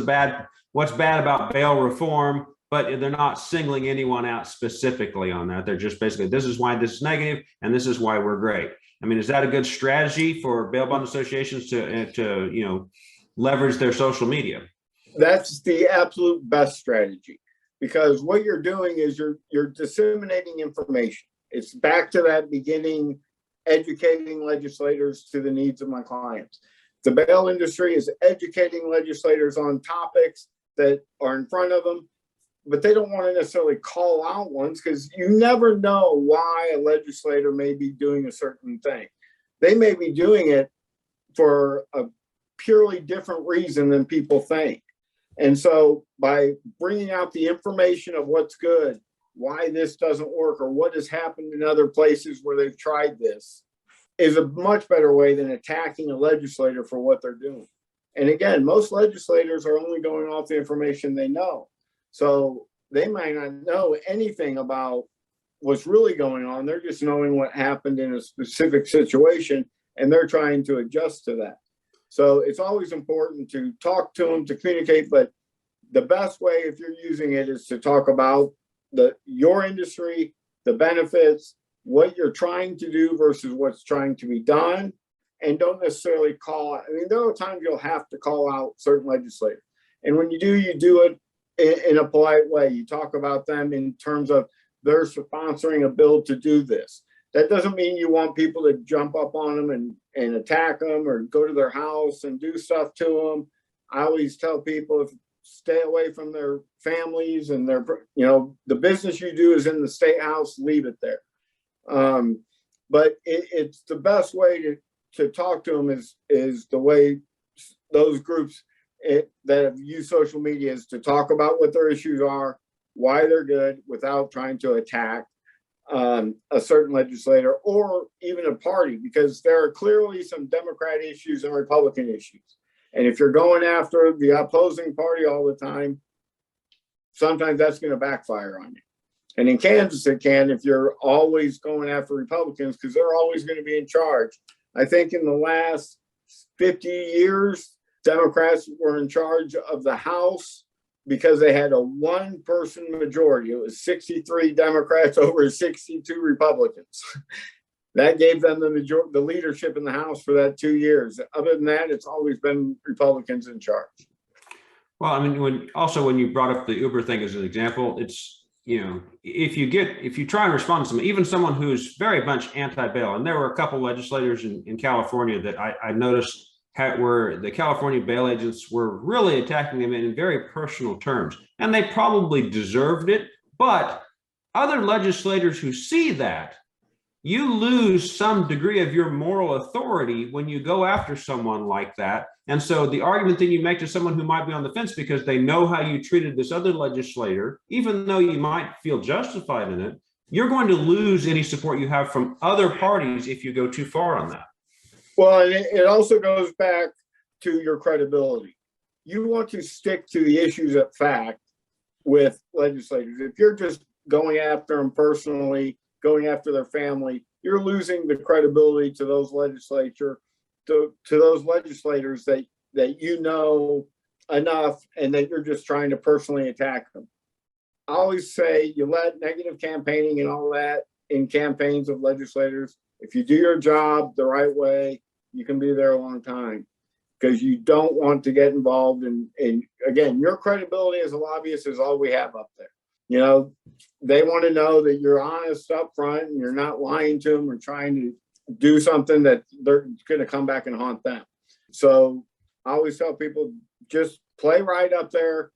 what's bad about bail reform, but they're not singling anyone out specifically on that. They're just basically, this is why this is negative, and this is why we're great. I mean, is that a good strategy for bail bond associations to leverage their social media? That's the absolute best strategy, because what you're doing is you're disseminating information. It's back to that beginning, educating legislators to the needs of my clients. The bail industry is educating legislators on topics that are in front of them, but they don't want to necessarily call out ones because you never know why a legislator may be doing a certain thing. They may be doing it for a purely different reason than people think. And so by bringing out the information of what's good, why this doesn't work, or what has happened in other places where they've tried this, is a much better way than attacking a legislator for what they're doing. And again, most legislators are only going off the information they know. So they might not know anything about what's really going on. They're just knowing what happened in a specific situation, and they're trying to adjust to that. So it's always important to talk to them, to communicate, but the best way, if you're using it, is to talk about your industry, the benefits, what you're trying to do versus what's trying to be done, and don't necessarily call out. I mean, there are times you'll have to call out certain legislators. And when you do it in a polite way. You talk about them in terms of they're sponsoring a bill to do this. That doesn't mean you want people to jump up on them and attack them or go to their house and do stuff to them. I always tell people, stay away from their families and their, the business you do is in the state house, leave it there. But it's the best way to talk to them is the way those groups that have used social media is to talk about what their issues are, why they're good, without trying to attack a certain legislator or even a party, because there are clearly some Democrat issues and Republican issues. And if you're going after the opposing party all the time, sometimes that's going to backfire on you. And in Kansas, it can if you're always going after Republicans, because they're always going to be in charge. I think in the last 50 years, Democrats were in charge of the House because they had a one-person majority. It was 63 Democrats over 62 Republicans. That gave them the leadership in the House for that 2 years. Other than that, it's always been Republicans in charge. Well, I mean, when you brought up the Uber thing as an example, it's, if you try and respond to someone, even someone who's very much anti-bail, and there were a couple legislators in California that I noticed where the California bail agents were really attacking them in very personal terms, and they probably deserved it, but other legislators who see that, you lose some degree of your moral authority when you go after someone like that. And so the argument that you make to someone who might be on the fence because they know how you treated this other legislator, even though you might feel justified in it, you're going to lose any support you have from other parties if you go too far on that. Well, and it also goes back to your credibility. You want to stick to the issues at fact with legislators. If you're just going after them personally, going after their family, you're losing the credibility to those to those legislators that you know enough and that you're just trying to personally attack them. I always say you let negative campaigning and all that in campaigns of legislators. If you do your job the right way, you can be there a long time, because you don't want to get involved in again, your credibility as a lobbyist is all we have up there. You know, they want to know that you're honest up front and you're not lying to them or trying to do something that they're going to come back and haunt them. So I always tell people, just play right up there,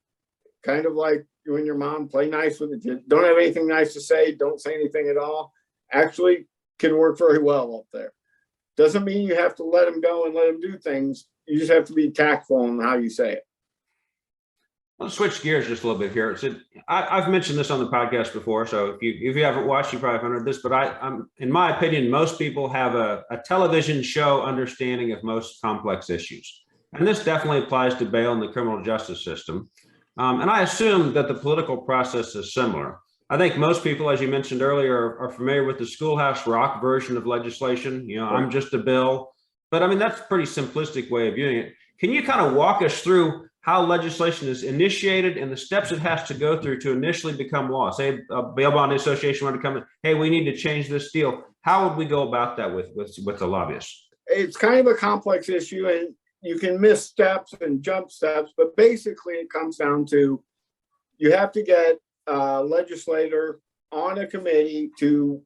kind of like you and your mom, play nice with it. Don't have anything nice to say, don't say anything at all. Actually can work very well up there. Doesn't mean you have to let them go and let them do things. You just have to be tactful in how you say it. Let's switch gears just a little bit here. I've mentioned this on the podcast before, so if you haven't watched, you probably haven't heard this, but I'm in my opinion, most people have a television show understanding of most complex issues. And this definitely applies to bail in the criminal justice system. And I assume that the political process is similar. I think most people, as you mentioned earlier, are familiar with the Schoolhouse Rock version of legislation. You know, I'm just a bill. But I mean, that's a pretty simplistic way of viewing it. Can you kind of walk us through how legislation is initiated and the steps it has to go through to initially become law? Say a bail bond association wanted to come in, hey, we need to change this deal. How would we go about that with the lobbyists? It's kind of a complex issue, and you can miss steps and jump steps, but basically it comes down to you have to get a legislator on a committee to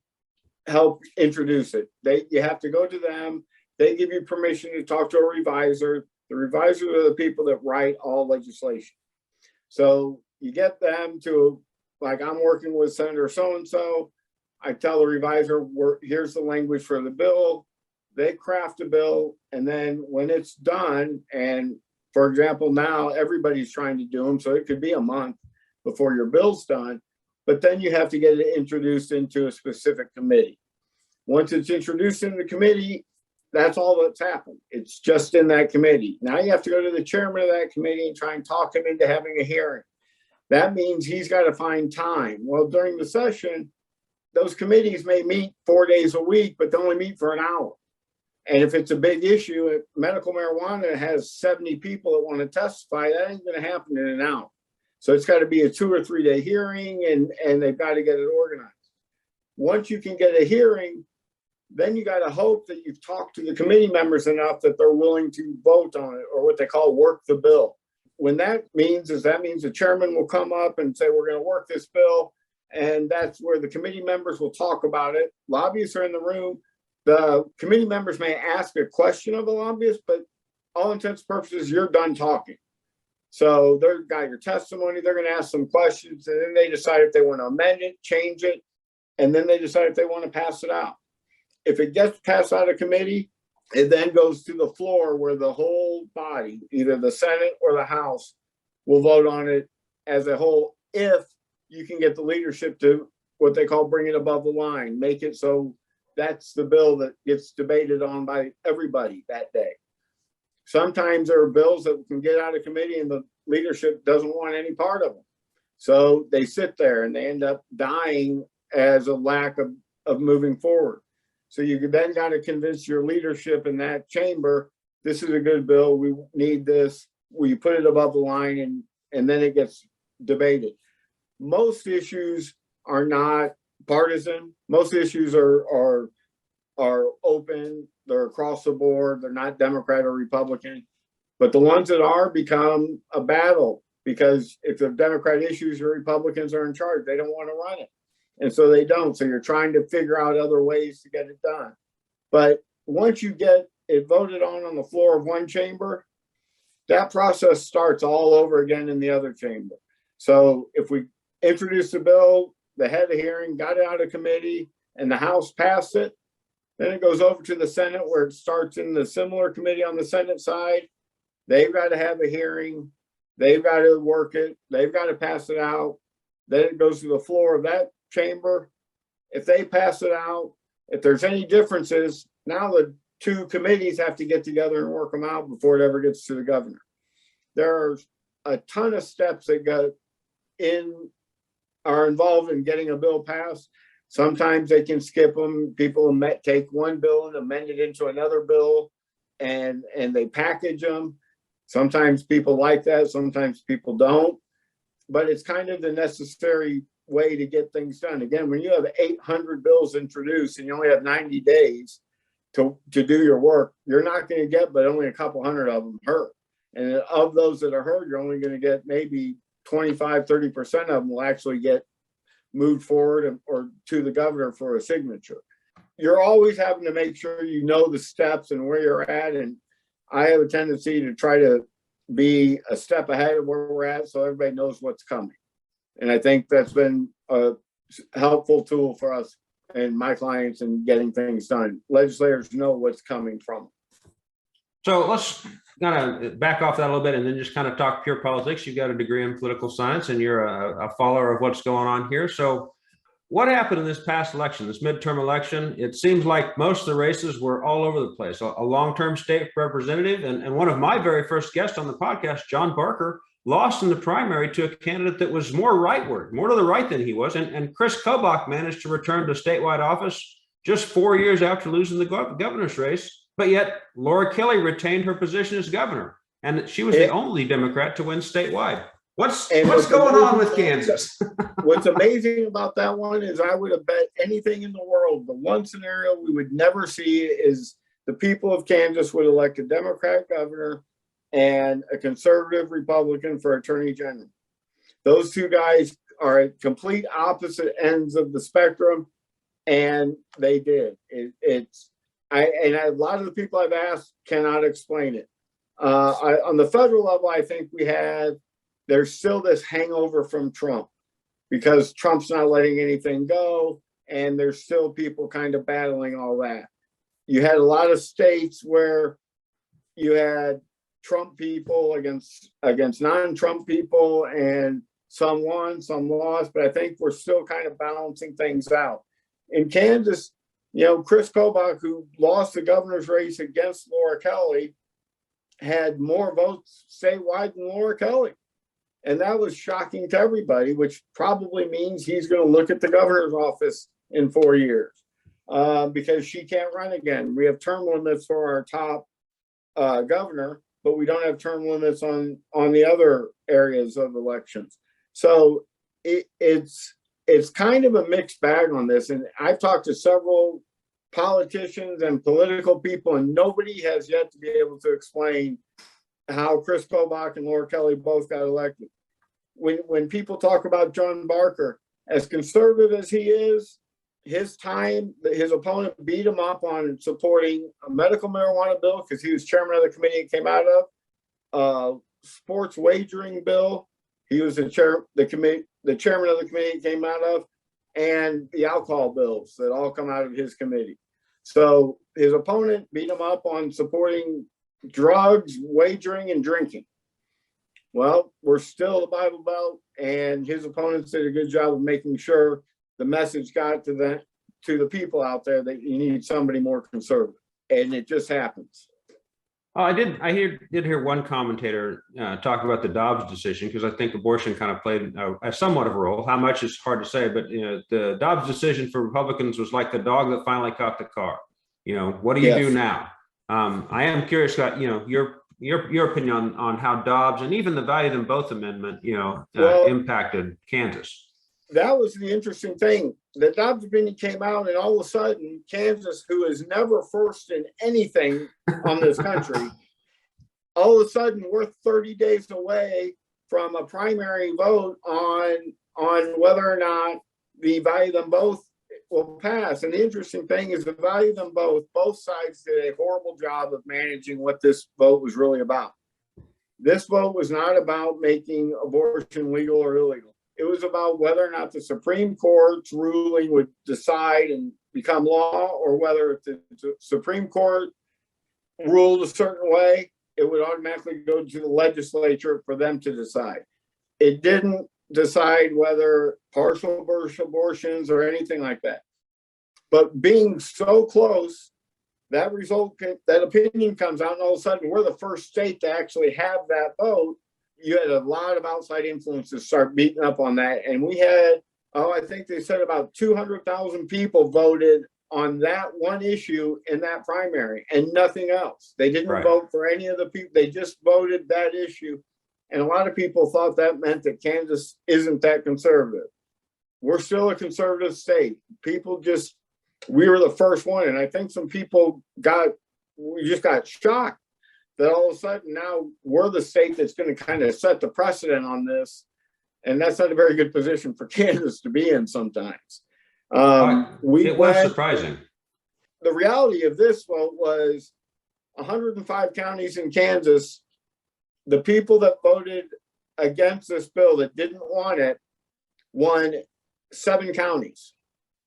help introduce it. You have to go to them. They give you permission to talk to a revisor. The revisors are the people that write all legislation. So you get them to, like, I'm working with Senator so-and-so. I tell the revisor, here's the language for the bill. They craft a bill. And then when it's done, and for example, now everybody's trying to do them, so it could be a month before your bill's done. But then you have to get it introduced into a specific committee. Once it's introduced in the committee, that's all that's happened. It's just in that committee. Now you have to go to the chairman of that committee and try and talk him into having a hearing. That means he's got to find time. Well, during the session, those committees may meet 4 days a week, but they only meet for an hour. And if it's a big issue, if medical marijuana has 70 people that want to testify, that ain't going to happen in an hour. So it's got to be a 2 or 3 day hearing, and they've got to get it organized. Once you can get a hearing, then you got to hope that you've talked to the committee members enough that they're willing to vote on it, or what they call work the bill. When that means the chairman will come up and say, we're going to work this bill. And that's where the committee members will talk about it. Lobbyists are in the room. The committee members may ask a question of a lobbyist, but all intents and purposes, you're done talking. So they've got your testimony. They're going to ask some questions, and then they decide if they want to amend it, change it, and then they decide if they want to pass it out. If it gets passed out of committee, it then goes to the floor where the whole body, either the Senate or the House, will vote on it as a whole, if you can get the leadership to what they call bring it above the line, make it so that's the bill that gets debated on by everybody that day. Sometimes there are bills that can get out of committee and the leadership doesn't want any part of them. So they sit there and they end up dying as a lack of moving forward. So you then got to convince your leadership in that chamber, this is a good bill, we need this, we put it above the line, and then it gets debated. Most issues are not partisan. Most issues are open, they're across the board, they're not Democrat or Republican. But the ones that are become a battle, because if the Democrat issues, the Republicans are in charge, they don't want to run it. And so they don't. So you're trying to figure out other ways to get it done. But once you get it voted on the floor of one chamber, that process starts all over again in the other chamber. So if we introduce the bill, they had a hearing, got it out of committee, and the House passed it. Then it goes over to the Senate, where it starts in the similar committee on the Senate side. They've got to have a hearing. They've got to work it. They've got to pass it out. Then it goes to the floor of that chamber. If they pass it out, if there's any differences, now the two committees have to get together and work them out before it ever gets to the governor. There's a ton of steps that are involved in getting a bill passed. Sometimes they can skip them. People take one bill and amend it into another bill, and they package them. Sometimes people like that. Sometimes people don't. But it's kind of the necessary way to get things done. Again, when you have 800 bills introduced and you only have 90 days to do your work, you're not going to get but only a couple hundred of them heard. And of those that are heard, you're only going to get maybe 25, 30% of them will actually get moved forward or to the governor for a signature. You're always having to make sure you know the steps and where you're at. And I have a tendency to try to be a step ahead of where we're at so everybody knows what's coming. And I think that's been a helpful tool for us and my clients in getting things done. Legislators know what's coming from. So let's kind of back off that a little bit and then just kind of talk pure politics. You've got a degree in political science and you're a follower of what's going on here. So what happened in this past election, this midterm election? It seems like most of the races were all over the place. A long-term state representative and one of my very first guests on the podcast, John Barker, lost in the primary to a candidate that was more rightward, more to the right than he was. And Chris Kobach managed to return to statewide office just 4 years after losing the governor's race. But yet Laura Kelly retained her position as governor, and she was the only Democrat to win statewide. What's going on with Kansas? What's amazing about that one is I would have bet anything in the world, the one scenario we would never see is the people of Kansas would elect a Democrat governor and a conservative Republican for attorney general. Those two guys are at complete opposite ends of the spectrum, and they did. A lot of the people I've asked cannot explain it. On the federal level, I think there's still this hangover from Trump because Trump's not letting anything go, and there's still people kind of battling all that. You had a lot of states where you had Trump people against non-Trump people, and some won, some lost, but I think we're still kind of balancing things out. In Kansas, Chris Kobach, who lost the governor's race against Laura Kelly, had more votes statewide than Laura Kelly. And that was shocking to everybody, which probably means he's going to look at the governor's office in 4 years because she can't run again. We have term limits for our top governor, but we don't have term limits on the other areas of elections. So it's kind of a mixed bag on this. And I've talked to several politicians and political people, and nobody has yet to be able to explain how Chris Kobach and Laura Kelly both got elected. When people talk about John Barker, as conservative as he is, his opponent beat him up on supporting a medical marijuana bill because he was chairman of the committee it came out of, sports wagering bill. He was the chairman of the committee it came out of, and the alcohol bills that all come out of his committee. So his opponent beat him up on supporting drugs, wagering, and drinking. Well, we're still the Bible Belt, and his opponents did a good job of making sure the message got to the people out there that you need somebody more conservative, and it just happens. I did hear one commentator talk about the Dobbs decision because I think abortion kind of played somewhat of a role. How much is hard to say, but the Dobbs decision for Republicans was like the dog that finally caught the car. What do you do now? I am curious about your opinion on how Dobbs and even the Value Them Both amendment impacted Kansas. That was the interesting thing. The Dobbs opinion came out, and all of a sudden, Kansas, who is never first in anything on this country, all of a sudden we're 30 days away from a primary vote on whether or not the Value Them Both will pass. And the interesting thing is the Value Them Both sides did a horrible job of managing what this vote was really about. This vote was not about making abortion legal or illegal. It was about whether or not the Supreme Court's ruling would decide and become law, or whether if the Supreme Court ruled a certain way, it would automatically go to the legislature for them to decide. It didn't decide whether partial abortions or anything like that. But being so close, that opinion comes out, and all of a sudden we're the first state to actually have that vote. You had a lot of outside influences start beating up on that. And we had, I think they said about 200,000 people voted on that one issue in that primary and nothing else. They didn't vote for any of the people. They just voted that issue. And a lot of people thought that meant that Kansas isn't that conservative. We're still a conservative state. We were the first one. And I think some people we just got shocked that all of a sudden now we're the state that's going to kind of set the precedent on this. And that's not a very good position for Kansas to be in sometimes. It was surprising. The reality of this vote was 105 counties in Kansas. The people that voted against this bill that didn't want it won 7 counties.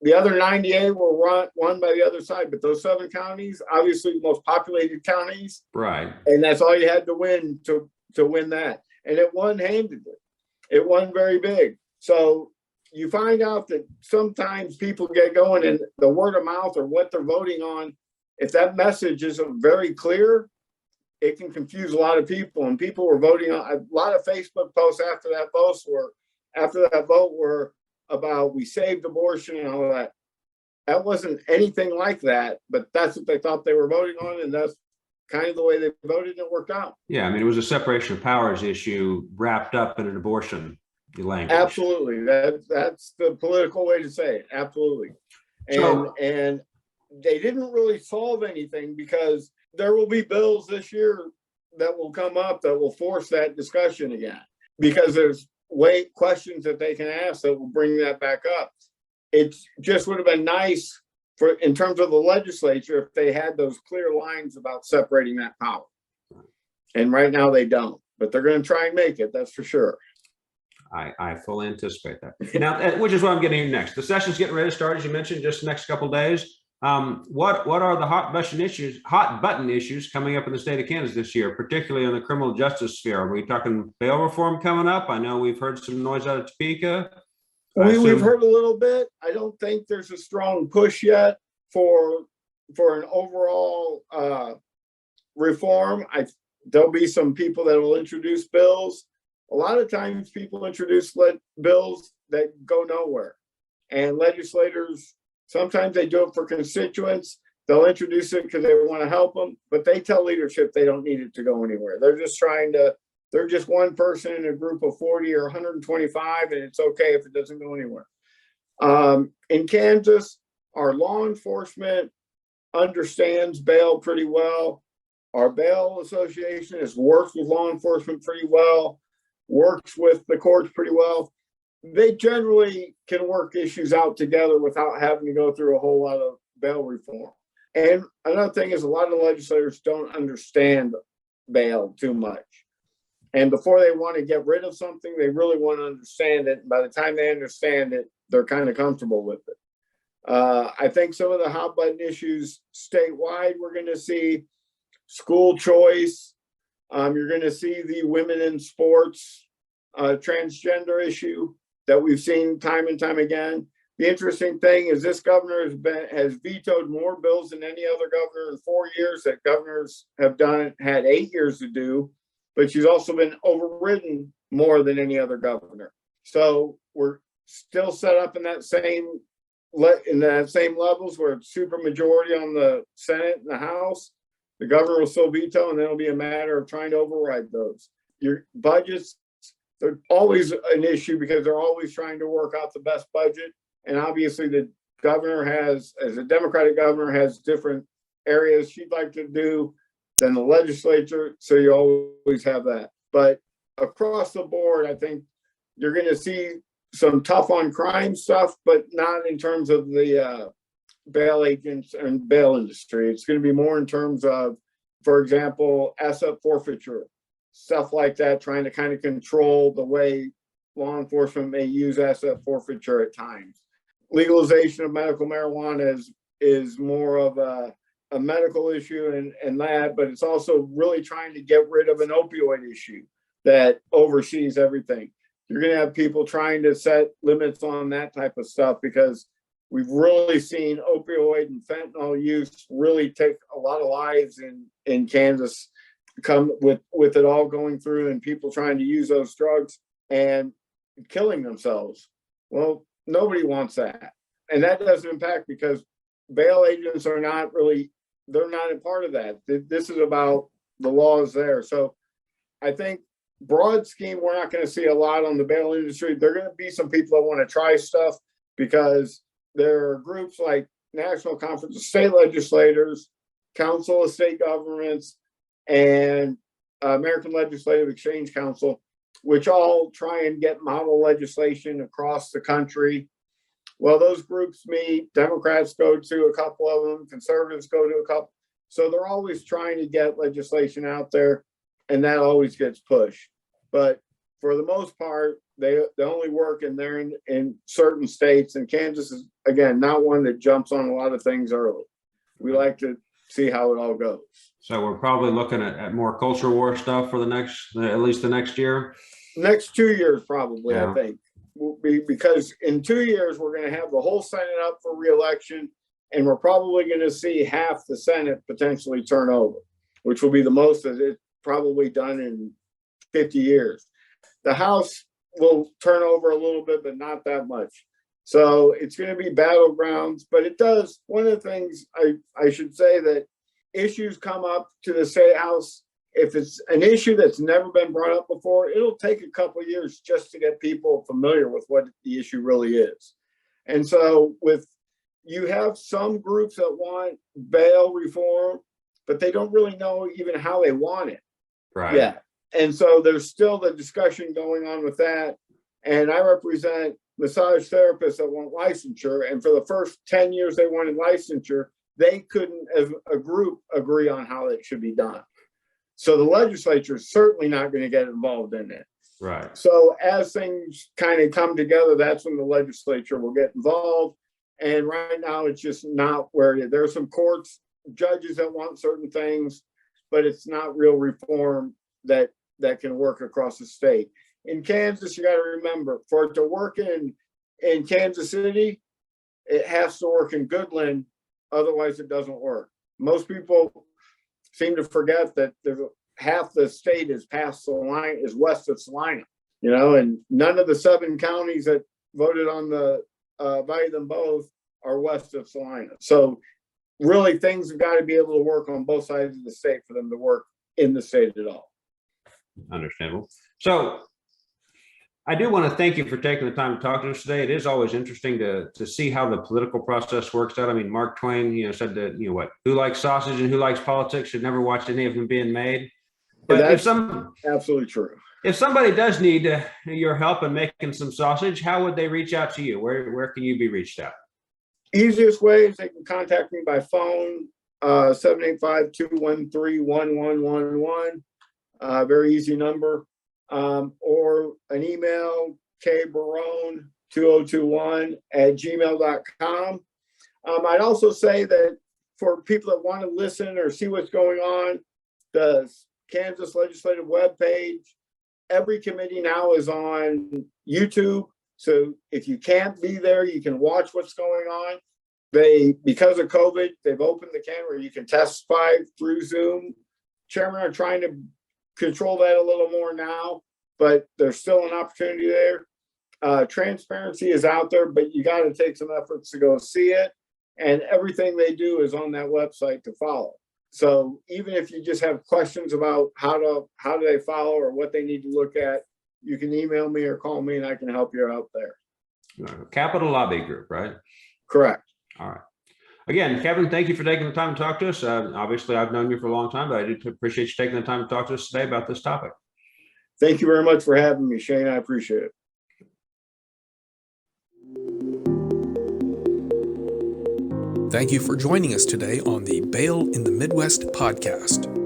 The other 98 were won by the other side, but those 7 counties, obviously the most populated counties. Right. And that's all you had to win to win that. And it won handedly. It won very big. So you find out that sometimes people get going and the word of mouth or what they're voting on, if that message isn't very clear, it can confuse a lot of people. And people were voting on a lot of Facebook posts after that vote were about we saved abortion and all of that. That wasn't anything like that, but that's what they thought they were voting on, and that's kind of the way they voted, and it worked out. Yeah, I mean, it was a separation of powers issue wrapped up in an abortion language. Absolutely, that's the political way to say it. Absolutely, and they didn't really solve anything, because there will be bills this year that will come up that will force that discussion again, because there's questions that they can ask that will bring that back up. It just would have been nice in terms of the legislature if they had those clear lines about separating that power. And right now they don't, but they're going to try and make it, that's for sure. I fully anticipate that. Now, which is what I'm getting to next. The session's getting ready to start, as you mentioned, just the next couple of days. What are the hot button issues coming up in the state of Kansas this year, particularly in the criminal justice sphere? Are we talking bail reform coming up? I know we've heard some noise out of Topeka. We've heard a little bit. I don't think there's a strong push yet for an overall reform. There'll be some people that will introduce bills. A lot of times people introduce bills that go nowhere, and legislators, sometimes they do it for constituents. They'll introduce it because they want to help them, but they tell leadership they don't need it to go anywhere. They're just one person in a group of 40 or 125, and it's okay if it doesn't go anywhere. In Kansas, our law enforcement understands bail pretty well. Our bail association has worked with law enforcement pretty well, works with the courts pretty well. They generally can work issues out together without having to go through a whole lot of bail reform. And another thing is, a lot of legislators don't understand bail too much. And before they want to get rid of something, they really want to understand it. By the time they understand it, they're kind of comfortable with it. I think some of the hot button issues statewide, we're going to see school choice. You're going to see the women in sports transgender issue that we've seen time and time again. The interesting thing is this governor has vetoed more bills than any other governor in 4 years that governors have had 8 years to do, but she's also been overridden more than any other governor. So we're still set up in that same levels where it's super majority on the Senate and the House. The governor will still veto, and then it'll be a matter of trying to override those. Your budgets, they're always an issue because they're always trying to work out the best budget. And obviously the governor as a Democratic governor, has different areas she'd like to do than the legislature. So you always have that. But across the board, I think you're going to see some tough on crime stuff, but not in terms of the bail agents and bail industry. It's going to be more in terms of, for example, asset forfeiture, stuff like that, trying to kind of control the way law enforcement may use asset forfeiture at times. Legalization of medical marijuana is more of a medical issue and that, but it's also really trying to get rid of an opioid issue that oversees everything. You're going to have people trying to set limits on that type of stuff because we've really seen opioid and fentanyl use really take a lot of lives in Kansas, come with it all going through and people trying to use those drugs and killing themselves. Well, nobody wants that. And that doesn't impact because bail agents are not really, they're not a part of that. This is about the laws there. So I think broad scheme, we're not going to see a lot on the bail industry. There are going to be some people that want to try stuff because there are groups like National Conference of State Legislators, Council of State Governments, and American Legislative Exchange Council, which all try and get model legislation across the country. Well, those groups meet, Democrats go to a couple of them, conservatives go to a couple. So they're always trying to get legislation out there, and that always gets pushed. But for the most part, they only work and they're in certain states. And Kansas is, again, not one that jumps on a lot of things early. We like to see how it all goes. So we're probably looking at more culture war stuff for at least the next year. Next 2 years, probably, Yeah. I think. Because in 2 years, we're going to have the whole Senate up for re-election, and we're probably going to see half the Senate potentially turn over, which will be the most that it's probably done in 50 years. The House will turn over a little bit, but not that much. So it's going to be battlegrounds, but it does. One of the things I should say that issues come up to the State House. If it's an issue that's never been brought up before, it'll take a couple of years just to get people familiar with what the issue really is. And so you have some groups that want bail reform, but they don't really know even how they want it. Right. Yeah. And so there's still the discussion going on with that. And I represent massage therapists that want licensure. And for the first 10 years they wanted licensure, they couldn't, as a group, agree on how it should be done. So the legislature is certainly not going to get involved in it. Right. So as things kind of come together, that's when the legislature will get involved. And right now, it's just not where it is. There are some courts, judges that want certain things, but it's not real reform that can work across the state. In Kansas, you got to remember, for it to work in Kansas City, it has to work in Goodland. Otherwise, it doesn't work. Most people seem to forget that half the state is past Salina, is west of Salina, and none of the 7 counties that voted on the value them both are west of Salina. So really things have got to be able to work on both sides of the state for them to work in the state at all. Understandable. So I do want to thank you for taking the time to talk to us today. It is always interesting to see how the political process works out. I mean, Mark Twain, said that, who likes sausage and who likes politics should never watch any of them being made. But that's absolutely true. If somebody does need your help in making some sausage, how would they reach out to you? Where can you be reached out? Easiest way is they can contact me by phone, 785-213-1111. Very easy number. Or an email, kbarone2021@gmail.com. I'd also say that for people that want to listen or see what's going on, the Kansas Legislative webpage, every committee now is on YouTube. So if you can't be there, you can watch what's going on. Because of COVID, they've opened the camera. You can testify through Zoom. Chairmen are trying to control that a little more now, but there's still an opportunity there. Transparency is out there, but you got to take some efforts to go see it. And everything they do is on that website to follow. So even if you just have questions about how do they follow or what they need to look at, you can email me or call me and I can help you out there. Capital Lobby Group, right? Correct. All right. Again, Kevin, thank you for taking the time to talk to us. Obviously, I've known you for a long time, but I do appreciate you taking the time to talk to us today about this topic. Thank you very much for having me, Shane. I appreciate it. Thank you for joining us today on the Bail in the Midwest podcast.